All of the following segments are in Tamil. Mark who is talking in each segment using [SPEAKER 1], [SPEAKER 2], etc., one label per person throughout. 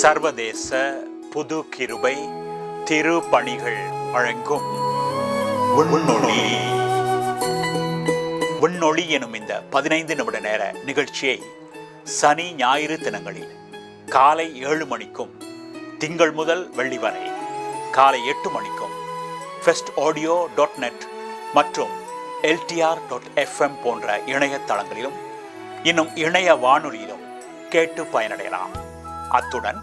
[SPEAKER 1] சர்வதேச புது கிருபை திருப்பணிகள் வழங்கும் விண்ணொளி. விண்ணொளி எனும் இந்த 15 நிமிட நேர நிகழ்ச்சியை சனி ஞாயிறு தினங்களில் காலை 7 மணிக்கும் திங்கள் முதல் வெள்ளி வரை காலை 8 மணிக்கும் festaudio.net மற்றும் LTR.fm போன்ற இணையதளங்களிலும் இன்னும் இணைய வானொலியிலும் கேட்டு பயனடையலாம். அத்துடன்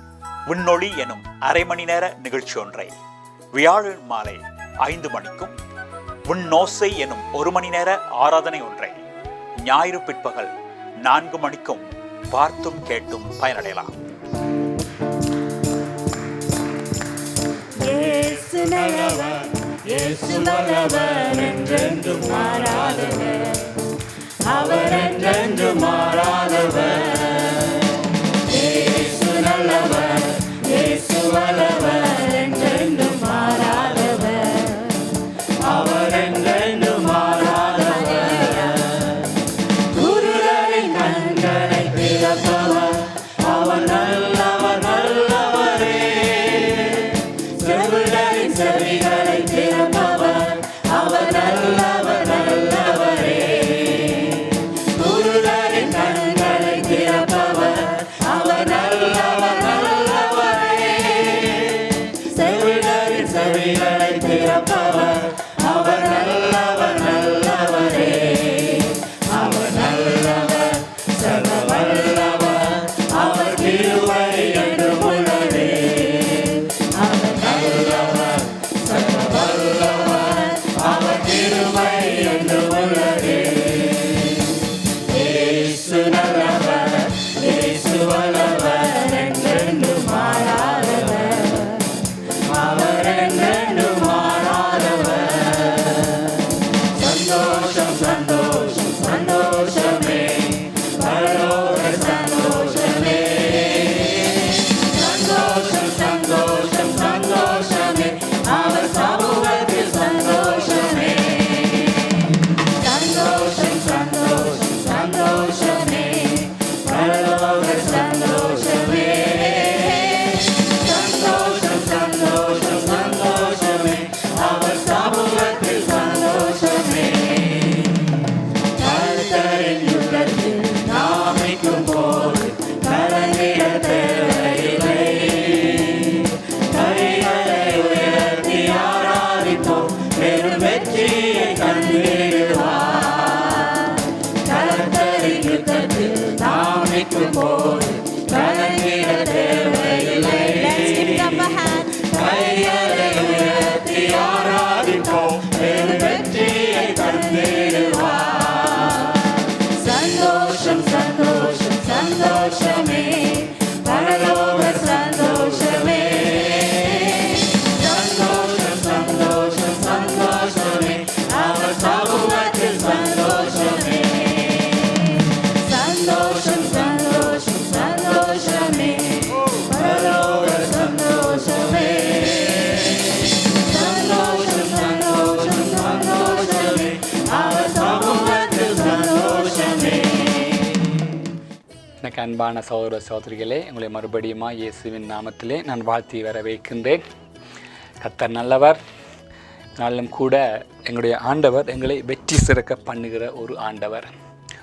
[SPEAKER 1] விண்ணொளி எனும் அரை மணி நேர நிகழ்ச்சி ஒன்றை வியாழன் மாலை 5 மணிக்கும், விண்ணோசை எனும் 1 மணி நேர ஆராதனை ஒன்றை ஞாயிறு பிற்பகல் 4 மணிக்கும் பார்த்தும் கேட்டும் பயனடையலாம்.
[SPEAKER 2] அவர் என்றென்று மாறாதவர். இயேசு நல்லவர், இயேசு வல்லவர், என்றென்று மாறாதவர். அவர் என்றென்று மாறாதவர். குருடரின் கண்களை திறப்பவர், அவர் நல்லவர், நல்லவரே. செவிடரின் செவிகளை திறப்பவர், அவர் நல்லவர், நல்லவரே. குருடரின் கண்களை திறப்பவர், அவர் நல்லவர், நல்லவரே. செவிடரின் செவிகளை திறப்பவர், அவர் நல்லவர், நல்லவரே. அவர் நல்லவர், சர்வ வல்லவர், அவர் கிருபை என்றும் உள்ளதே. அவர் நல்லவர், சர்வ வல்லவர், அவர் கிருபை என்றும் உள்ளதே. இயேசு நல்லவர், இயேசு வல்லவர், என்றென்று மாறாதவர். அவர் என்றென்று மாறாதவர். சந்தோஷம், சந்தோஷம், சந்தோஷமே, பரலோக சந்தோஷமே. சந்தோஷம், சந்தோஷம், சந்தோஷமே, அவர் சமூகத்தில் சந்தோஷமே. சந்தோஷம், சந்தோஷம், சந்தோஷமே, பரலோக சந்தோஷமே. சந்தோஷம், சந்தோஷம், சந்தோஷமே, அவர் சமூகத்தில் சந்தோஷமே. கர்த்தரின் யுத்தத்தில் நாம் நிற்கும் போது கலங்கிட தேவையில்லை. கைகளை உயர்த்தி ஆராதிப்போம், பெரும் வெற்றியை கண்டிடுவார். கர்த்தரின் யுத்தத்தில் நாம் நிற்கும் போது கலங்கிட தேவையில்லை. கைகளை உயர்த்தி ஆராதிப்போம், பெரும் வெற்றியை கண்டிடுவார். சந்தோஷம், சந்தோஷம், சந்தோஷமே, பரலோக சந்தோஷமே. சந்தோஷம், சந்தோஷம், சந்தோஷமே, அவர் சமூகத்தில் சந்தோஷமே. சந்தோஷம், சந்தோஷம், சந்தோஷமே, பரலோக சந்தோஷமே. சந்தோஷம், சந்தோஷம், சந்தோஷமே, அவர் சமூகத்தில் சந்தோஷமே.
[SPEAKER 3] எனக்கு அன்பான சகோதர சகோதரிகளே, உங்களை மறுபடியும் இயேசுவின் நாமத்திலே நான் வாழ்த்தி வரவேற்கின்றேன். கர்த்தர் நல்லவர். நாளும் கூட எங்களுடைய ஆண்டவர் எங்களை வெற்றி சிறக்க பண்ணுகிற ஒரு ஆண்டவர்.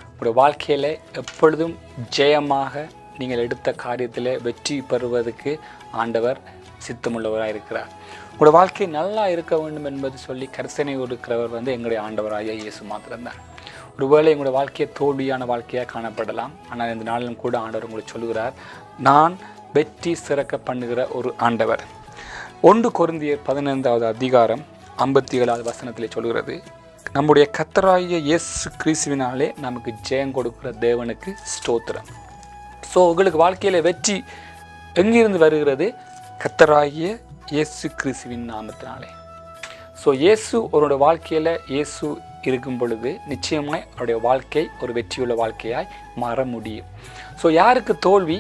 [SPEAKER 3] உங்களுடைய வாழ்க்கையில் எப்பொழுதும் ஜெயமாக நீங்கள் எடுத்த காரியத்தில் வெற்றி பெறுவதற்கு ஆண்டவர் சித்தமுள்ளவராக இருக்கிறார். உங்களோட வாழ்க்கை நல்லா இருக்க வேண்டும் என்பது சொல்லி கரிசனை இருக்கிறவர் எங்களுடைய ஆண்டவராகிய இயேசு மாத்திரம்தான். ஒருவேளை உங்களோட வாழ்க்கையை தோல்வியான வாழ்க்கையாக காணப்படலாம். ஆனால் இந்த நாளிலும் கூட ஆண்டவர் உங்களுக்கு சொல்லுகிறார், நான் வெற்றி சிறக்க பண்ணுகிற ஒரு ஆண்டவர். 1 கொரிந்தியர் 15வது அதிகாரம் 57வது வசனத்திலே சொல்கிறது, நம்முடைய கர்த்தராகிய இயேசு கிறிஸ்துவினாலே நமக்கு ஜெயம் கொடுக்கிற தேவனுக்கு ஸ்தோத்திரம். ஸோ உங்களுக்கு வாழ்க்கையில் வெற்றி எங்கிருந்து வருகிறது? கர்த்தராகிய இயேசு கிறிஸ்துவின் நாமத்தினாலே. ஸோ இயேசு அவரோட வாழ்க்கையில் இயேசு இருக்கும் பொழுது நிச்சயமாய் அவருடைய வாழ்க்கை ஒரு வெற்றியுள்ள வாழ்க்கையாய் மாற முடியும். ஸோ யாருக்கு தோல்வி?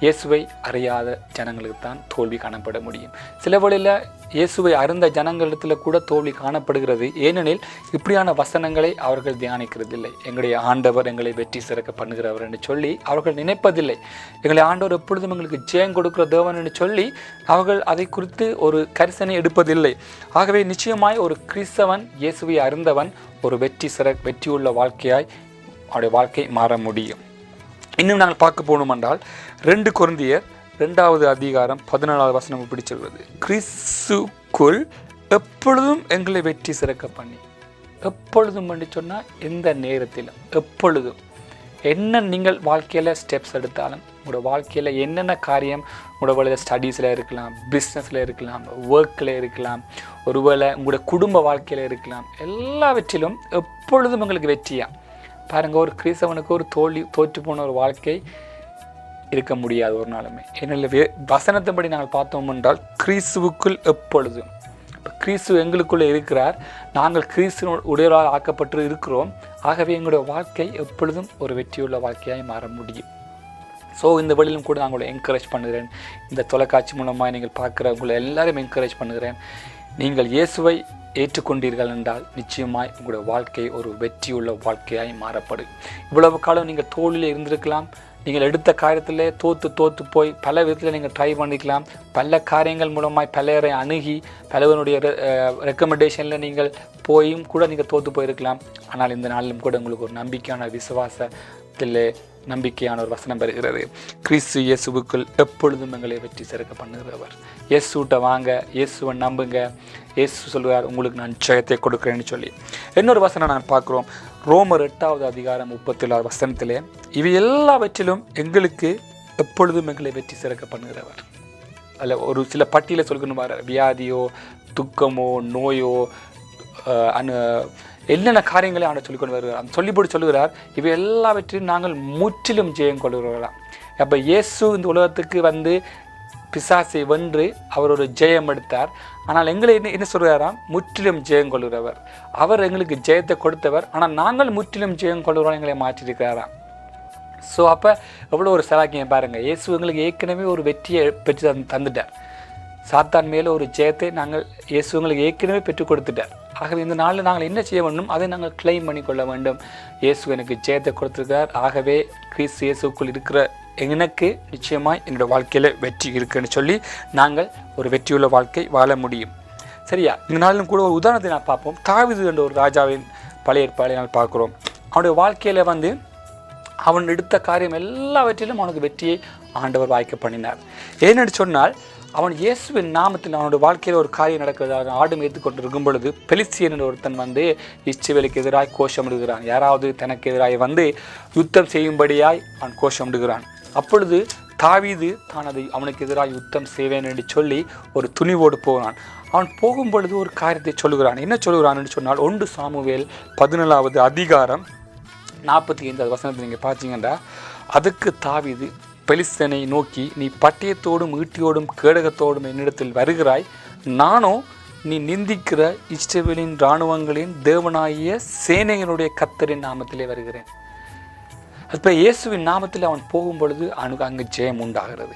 [SPEAKER 3] இயேசுவை அறியாத ஜனங்களுக்கு தான் தோல்வி காணப்பட முடியும். சில வழியில் இயேசுவை அறிந்த ஜனங்களிடத்தில் கூட தோல்வி காணப்படுகிறது. ஏனெனில் இப்படியான வசனங்களை அவர்கள் தியானிக்கிறதில்லை. எங்களுடைய ஆண்டவர் எங்களை வெற்றி சிறக்க பண்ணுகிறவர் என்று சொல்லி அவர்கள் நினைப்பதில்லை. எங்களை ஆண்டவர் எப்பொழுதும் எங்களுக்கு ஜெயம் கொடுக்கிற தேவன் என்று சொல்லி அவர்கள் அதை குறித்து ஒரு கரிசனை எடுப்பதில்லை. ஆகவே நிச்சயமாய் ஒரு கிறிஸ்தவன் இயேசுவை அறிந்தவன் ஒரு வெற்றியுள்ள வாழ்க்கையாய் அவருடைய வாழ்க்கை மாற முடியும். இன்னும் நாங்கள் பார்க்க போகணும் என்றால் 2 கொரிந்தியர் 2வது அதிகாரம் 14வது வசனம் இப்படி சொல்வது, கிறிஸ்துக்குள் எப்பொழுதும் எங்களை வெற்றி சிறக்க பண்ணி. எப்பொழுதும் என்று சொன்னால் எந்த நேரத்திலும் எப்பொழுதும் என்ன நீங்கள் வாழ்க்கையில் ஸ்டெப்ஸ் எடுத்தாலும் உங்களோட வாழ்க்கையில் என்னென்ன காரியம் உங்களோட வாழ்க்கையில் ஸ்டடீஸில் இருக்கலாம், பிஸ்னஸில் இருக்கலாம், ஒர்க்கில் இருக்கலாம், ஒருவேளை உங்களோட குடும்ப வாழ்க்கையில் இருக்கலாம், எல்லாவற்றிலும் எப்பொழுதும் உங்களுக்கு வெற்றியா பாருங்கள். ஒரு கிறிஸ்தவனுக்கு ஒரு தோற்று போன ஒரு வாழ்க்கை இருக்க முடியாது ஒரு நாளுமே. ஏன்னா வசனத்தின்படி நாங்கள் பார்த்தோம் என்றால் கிறிஸ்துவுக்குள் எப்பொழுதும், இப்போ கிறிஸ்து எங்களுக்குள்ளே இருக்கிறார், நாங்கள் கிறிஸ்து உடையவராக ஆக்கப்பட்டு இருக்கிறோம். ஆகவே எங்களுடைய வாழ்க்கை எப்பொழுதும் ஒரு வெற்றியுள்ள வாழ்க்கையாய் மாற முடியும். ஸோ இந்த வழியிலும் கூட நான் உங்களை என்கரேஜ் பண்ணுகிறேன். இந்த தொலைக்காட்சி மூலமாக நீங்கள் பார்க்குற உங்களை எல்லாரும் என்கரேஜ் பண்ணுகிறேன். நீங்கள் இயேசுவை ஏற்றுக்கொண்டீர்கள் என்றால் நிச்சயமாய் உங்களுடைய வாழ்க்கை ஒரு வெற்றியுள்ள வாழ்க்கையாய் மாறப்படும். இவ்வளவு காலம் நீங்கள் தோல்வியில் இருந்திருக்கலாம். நீங்கள் எடுத்த காரியத்தில் தோற்று போய் பல விதத்தில் நீங்கள் ட்ரை பண்ணிக்கலாம். பல காரியங்கள் மூலமாய் பலரை அணுகி பலவனுடைய ரெக்கமெண்டேஷனில் நீங்கள் போயும் கூட நீங்கள் தோற்று போயிருக்கலாம். ஆனால் இந்த நாளிலும் கூட உங்களுக்கு ஒரு நம்பிக்கையான விசுவாசத்தில் நம்பிக்கையான ஒரு வசனம் பெறுகிறது. கிறிஸ்து இயேசுவுக்குள் எப்பொழுதும் எங்களை வெற்றி சிறக்க பண்ணுகிறவர். இயேசுட்ட வாங்க, இயேசுவை நம்புங்க. இயேசு சொல்கிறார் உங்களுக்கு நான் ஜெயத்தை கொடுக்குறேன்னு சொல்லி. இன்னொரு வசனம் நான் பார்க்குறோம், ரோமர் 8வது அதிகாரம் 37 வசனத்திலே, இவை எல்லாவற்றிலும் எங்களுக்கு எப்பொழுதும் எங்களை வெற்றி சிறக்க பண்ணுகிறவர். அதில் ஒரு சில பட்டியலை சொல்லணும், வியாதியோ துக்கமோ நோயோ என்னென்ன காரியங்களை அவனை சொல்லிக்கொண்டு வருகிறார். அந்த சொல்லிப்போட்டு சொல்லுகிறார், இவை எல்லாவற்றையும் நாங்கள் முற்றிலும் ஜெயம் கொள்கிறவர்களாம். அப்போ இயேசு இந்த உலகத்துக்கு வந்து பிசாசை வென்று அவர் ஒரு ஜெயம் எடுத்தார். ஆனால் எங்களை என்ன சொல்கிறாராம், முற்றிலும் ஜெயம் கொள்கிறவர். அவர் எங்களுக்கு ஜெயத்தை கொடுத்தவர், ஆனால் நாங்கள் முற்றிலும் ஜெயம் கொள்கிறோம் எங்களை மாற்றிருக்கிறாராம். ஸோ அப்போ எவ்வளோ ஒரு சலாக்கியம் பாருங்கள். இயேசு எங்களுக்கு ஏற்கனவே ஒரு வெற்றியை பெற்று தந்துட்டார். சாத்தான் மேலே ஒரு ஜெயத்தை இயேசு எங்களுக்கு ஏற்கனவே பெற்றுக் கொடுத்துட்டார். ஆகவே இந்த நாளில் நாங்கள் என்ன செய்ய வேண்டும், அதை நாங்கள் கிளைம் பண்ணி கொள்ள வேண்டும். இயேசு எனக்கு ஜெயத்தை கொடுத்துருக்கிறார். ஆகவே கிறிஸ்து இயேசுக்குள் இருக்கிற எனக்கு நிச்சயமாய் என்னோட வாழ்க்கையில் வெற்றி இருக்குன்னு சொல்லி நாங்கள் ஒரு வெற்றியுள்ள வாழ்க்கை வாழ முடியும். சரியா? இந்த நாளிலும் கூட ஒரு உதாரணத்தை நான் பார்ப்போம். தாவீது என்ற ஒரு ராஜாவின் பழைய ஏற்பாடை நாங்கள் பார்க்குறோம். அவனுடைய வாழ்க்கையில் வந்து அவன் எடுத்த காரியம் எல்லாவற்றிலும் அவனுக்கு வெற்றியை ஆண்டவர் வாய்க்க பண்ணினார். ஏன்னு சொன்னால் அவன் இயேசுவின் நாமத்தில் அவனுடைய வாழ்க்கையில் ஒரு காரியம் நடக்கிறது. ஆடு மேய்த்து கொண்டு இருக்கும் பொழுது பெலிஸ்தியன் என்ற ஒருத்தன் வந்து இஸ்ரவேலுக்கு எதிராக கோஷமிடுகிறான். யாராவது தனக்கு எதிராக வந்து யுத்தம் செய்யும்படியாய் அவன் கோஷமிடுகிறான். அப்பொழுது தாவீது அவனுக்கு எதிராக யுத்தம் செய்வேன் என்று சொல்லி ஒரு துணிவோடு போகிறான். அவன் போகும் பொழுது ஒரு காரியத்தை சொல்லுகிறான். என்ன சொல்லுகிறான் என்று சொன்னால் 1 சாமுவேல் 17வது அதிகாரம் 45வது வசனத்தை நீங்கள் பார்த்தீங்கன்னா, அதுக்கு தாவீது பெலிஸ்தனை நோக்கி, நீ பட்டயத்தோடும் ஈட்டியோடும் கேடகத்தோடும் என்னிடத்தில் வருகிறாய், நானோ நீ நிந்திக்கிற இஸ்ரவேலின் இராணுவங்களின் தேவனாகிய சேனைகளுடைய கர்த்தரின் நாமத்திலே வருகிறேன். அப்போ இயேசுவின் நாமத்தில் அவன் போகும் பொழுது அங்கே ஜெயம் உண்டாகிறது.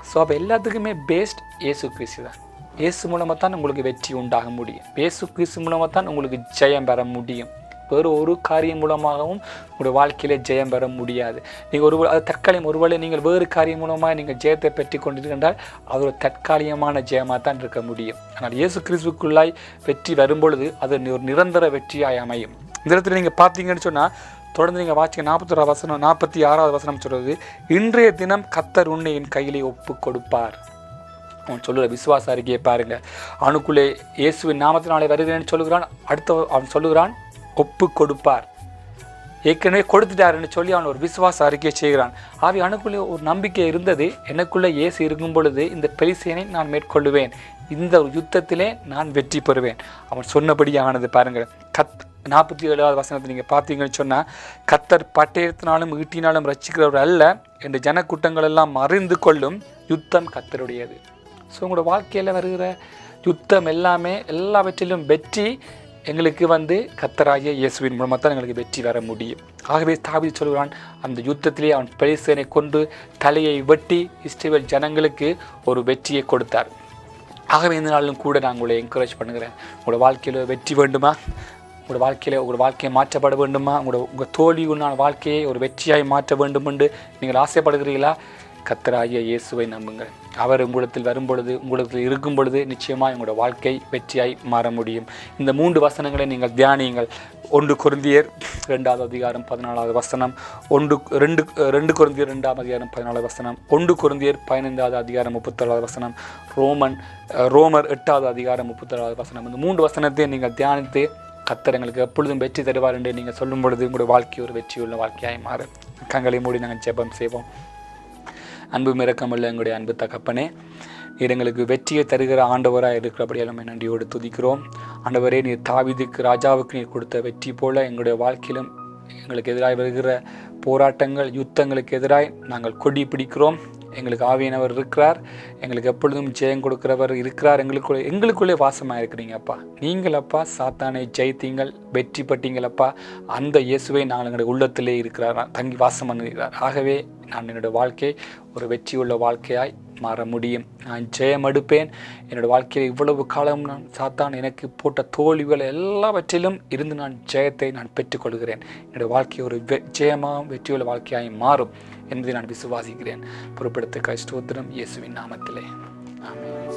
[SPEAKER 3] ஸோ அப்போ எல்லாத்துக்குமே பேஸ்ட் இயேசு கிறிஸ்து தான். இயேசு மூலமாக தான் உங்களுக்கு வெற்றி உண்டாக முடியும். இயேசு கிறிஸ்து மூலமாக தான் உங்களுக்கு ஜெயம் பெற முடியும். வேறு ஒரு காரியம் மூலமாகவும் உங்களுடைய வாழ்க்கையிலே ஜெயம் பெற முடியாது. நீங்கள் அது தற்காலிகம். ஒருவேளை நீங்கள் வேறு காரியம் மூலமாக நீங்கள் ஜெயத்தை பெற்று கொண்டிருக்கின்றால் அது ஒரு தற்காலிகமான ஜெயமாக தான் இருக்க முடியும். ஆனால் இயேசு கிறிஸ்துக்குள்ளாய் வெற்றி வரும்பொழுது அது ஒரு நிரந்தர வெற்றியாய் அமையும். இந்த இடத்துல நீங்கள் பார்த்தீங்கன்னு சொன்னால் தொடர்ந்து நீங்கள் வாசிக்க 46வது வசனம் சொல்கிறது, இன்றைய தினம் கர்த்தர் உன்னை என் கையிலே ஒப்பு கொடுப்பார். அவன் சொல்லுகிற விசுவாச அறிக்கையை பாருங்கள். அவனுக்குள்ளே இயேசுவின் நாமத்தினாலே வருகிறேன்னு சொல்லுகிறான். அவன் சொல்லுகிறான் ஒப்பு கொடுப்பார். ஏற்கனவே கொடுத்துட்டாருன்னு சொல்லி அவன் ஒரு விசுவாச அறிக்கையை செய்கிறான். ஆகவே அவனுக்குள்ளே ஒரு நம்பிக்கை இருந்தது, எனக்குள்ளே இயேசு இருக்கும் பொழுது இந்த பெலிஸ்தியனை நான் மேற்கொள்ளுவேன், இந்த யுத்தத்திலே நான் வெற்றி பெறுவேன். அவன் சொன்னபடியானது பாருங்கள். 47வது வசனத்தை நீங்கள் பார்த்தீங்கன்னு சொன்னால், கர்த்தர் பட்டயத்தினாலும் ஈட்டினாலும் ரட்சிக்கிறவர் அல்ல என்று ஜனக்கூட்டங்கள் எல்லாம் அறிந்து கொள்ளும், யுத்தம் கர்த்தருடையது. ஸோ உங்களோட வாழ்க்கையில் வருகிற யுத்தம் எல்லாமே எல்லாவற்றிலும் வெற்றி எங்களுக்கு கர்த்தராகிய இயேசுவின் மூலமாக தான் எங்களுக்கு வெற்றி வர முடியும். ஆகவே தாவீது சொல்கிறான், அந்த யுத்தத்திலே அவன் பெலிஸ்தனை கொண்டு தலையை வெட்டி இஸ்ரவேல் ஜனங்களுக்கு ஒரு வெற்றியை கொடுத்தார். ஆகவே இந்த நாளிலும் கூட நான் உங்களை என்கரேஜ் பண்ணுகிறேன். உங்களோட வாழ்க்கையில் வெற்றி வேண்டுமா? உங்களோட வாழ்க்கையை மாற்றப்பட வேண்டுமா? உங்கள் தோல்வியுண்டான வாழ்க்கையை ஒரு வெற்றியாய் மாற்ற வேண்டும் என்று நீங்கள் ஆசைப்படுகிறீர்களா? கர்த்தராகிய இயேசுவை நம்புங்கள். அவர் உங்களிடத்தில் வரும்பொழுது, உங்களிடத்தில் இருக்கும் பொழுது நிச்சயமாக உங்களோட வாழ்க்கை வெற்றியாய் மாற முடியும். இந்த 3 வசனங்களை நீங்கள் தியானியுங்கள். 1 கொரிந்தியர் 2வது அதிகாரம் 14வது வசனம், 2 கொரிந்தியர் 2ஆம் அதிகாரம் 14வது வசனம், 1 கொரிந்தியர் 15வது அதிகாரம் 37வது வசனம், ரோமர் 8வது அதிகாரம் 37வது வசனம். இந்த 3 வசனத்தை நீங்கள் தியானித்து கர்த்தர் எங்களுக்கு எப்பொழுதும் வெற்றி தருவார் என்று நீங்கள் சொல்லும் பொழுது உங்களுடைய வாழ்க்கை ஒரு வெற்றியுள்ள வாழ்க்கையாய் மாறும். கண்களை மூடி நாங்கள் ஜெபம் செய்வோம். அன்பு இரக்கமுள்ள எங்களுடைய அன்பு தகப்பனே, நீர் எங்களுக்கு வெற்றியை தருகிற ஆண்டவராக இருக்கிறபடி எல்லாமே நன்றியோடு துதிக்கிறோம். ஆண்டவரே, நீர் தாவீதுக்கு ராஜாவுக்கு நீர் கொடுத்த வெற்றி போல எங்களுடைய வாழ்க்கையிலும் எங்களுக்கு எதிராக வருகிற போராட்டங்கள், யுத்தங்களுக்கு எதிராக நாங்கள் கொடி பிடிக்கிறோம். எங்களுக்கு ஆவியானவர் இருக்கிறார், எங்களுக்கு எப்பொழுதும் ஜெயம் கொடுக்கிறவர் இருக்கிறார். எங்களுக்குள்ளே வாசமாக இருக்கிறீங்கப்பா. நீங்கள் அப்பா சாத்தானை ஜெயித்தீங்கள், வெற்றி பட்டீங்களப்பா. அந்த இயேசுவை நாங்கள் எங்களுடைய உள்ளத்திலே இருக்கிறார், தங்கி வாசம் பண்ணுகிறார். ஆகவே நான் என்னுடைய வாழ்க்கை ஒரு வெற்றியுள்ள வாழ்க்கையாய் மாற முடியும். நான் ஜெயம் எடுப்பேன். என்னோடய வாழ்க்கையில் இவ்வளவு காலம் நான் சாத்தான் எனக்கு போட்ட தோல்விகள் எல்லாவற்றிலும் இருந்து நான் ஜெயத்தை நான் பெற்றுக்கொள்கிறேன். என்னுடைய வாழ்க்கை ஒரு ஜெயமாகவும் வெற்றியுள்ள வாழ்க்கையாய் மாறும் என்பதை நான் விசுவாசிக்கிறேன். பொறுப்படுத்த ஸ்தோத்திரம் இயேசுவின் நாமத்திலே, ஆமென்.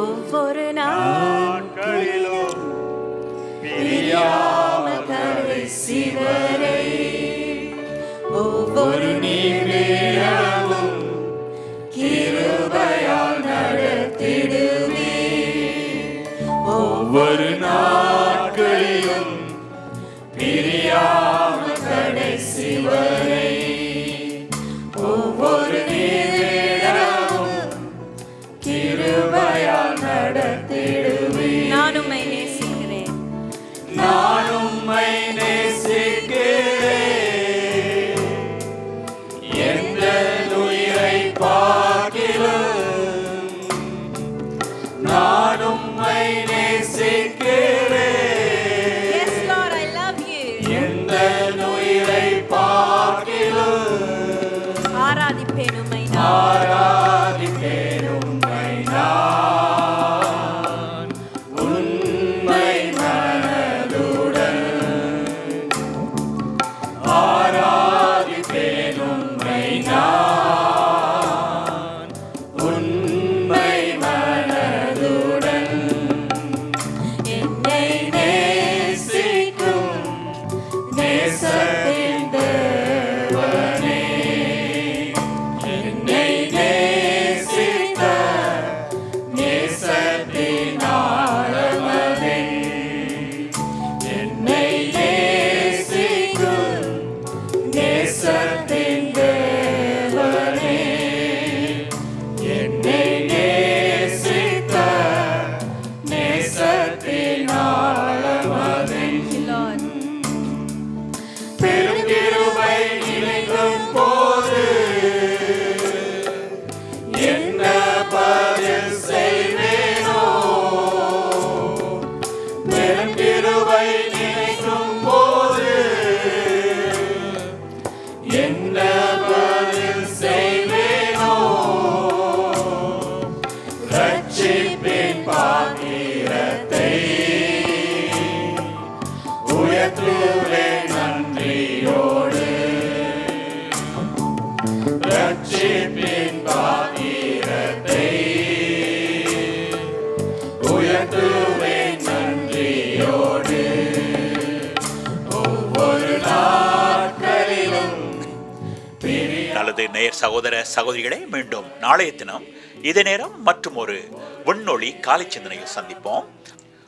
[SPEAKER 2] ஒவ்வொரு நாட்களிலும் பிரியாமல் கடைசி வரை ஒவ்வொரு நிமிடமும் கிருபையால் நடத்திடுவே. ஒவ்வொரு நாட்களிலும் பிரியாமல் கடைசி வரை ஒவ்வொரு நிமிடமும் கிருபையால் நடத்திடுவே. நான் உம்மை நேசிக்கிறேன், நான் உம்மை நேசிக்கிறேன். எந்த உயிரை பார்க்கிறேன், நான் உம்மை நேசிக்கிறேன். Yes Lord, I love you. எந்த உயிரை பார்க்கிறேன், ஆராதிப்பேன் உம்மை நான், ஆராதிப்பேன் உம்மை நான், உண்மை மனதுடன் ஆராதிப்பேன் உம்மை நான், உண்மை மனதுடன். என்னை நேசிக்கும் நேசத்தின் தேவனே, என்னை நேசித்த நேசத்தின் ஆழமதே, என்னை நேசிக்கும் நேசத்தின் தேவனே, என்னை நேசித்த நேசத்தின் ஆழமதே. பெரும் கிருபை நினைக்கும் போது என்ன பதில் செய்வேனோ, பெரும் கிருபை நினைக்கும் போது என்ன பதில் செய்வேனோ, ரட்சிப்பின் பாத்திரத்தை உயர்த்துவேன் நன்றியோடு, ரட்சிப்பின் பாத்திரத்தை உயர்த்துவேன் நன்றியோடு. ஒவ்வொரு நாட்களிலும்
[SPEAKER 1] நல்லது நேயர் சகோதர சகோதரிகளே, மீண்டும் நாளைய தினம் இதே நேரம் மற்றும் ஒரு விண்ணொளி காலை சிந்தனையில் சந்திப்போம்.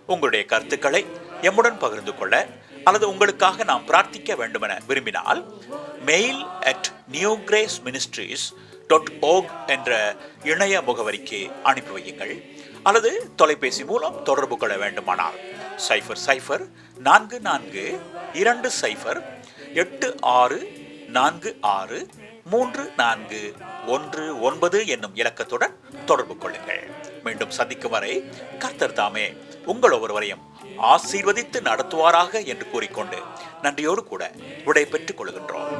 [SPEAKER 1] உங்களுடைய கருத்துக்களை எம்முடன் பகிர்ந்து கொள்ள அல்லது உங்களுக்காக நாம் பிரார்த்திக்க வேண்டுமென விரும்பினால் mail@newgraceministries.org என்ற இணைய முகவரிக்கு அனுப்பி வையுங்கள். அல்லது தொலைபேசி மூலம் தொடர்பு கொள்ள வேண்டுமானால் 00442086463419 என்னும் இலக்கத்துடன் தொடர்பு கொள்ளுங்கள். மீண்டும் சந்திக்கும் வரை கர்த்தர் தாமே உங்கள் ஒவ்வொருவரையும் ஆசீர்வதித்து நடத்துவாராக என்று கூறிக்கொண்டு நன்றியோடு கூட விடை பெற்றுக் கொள்கின்றோம்.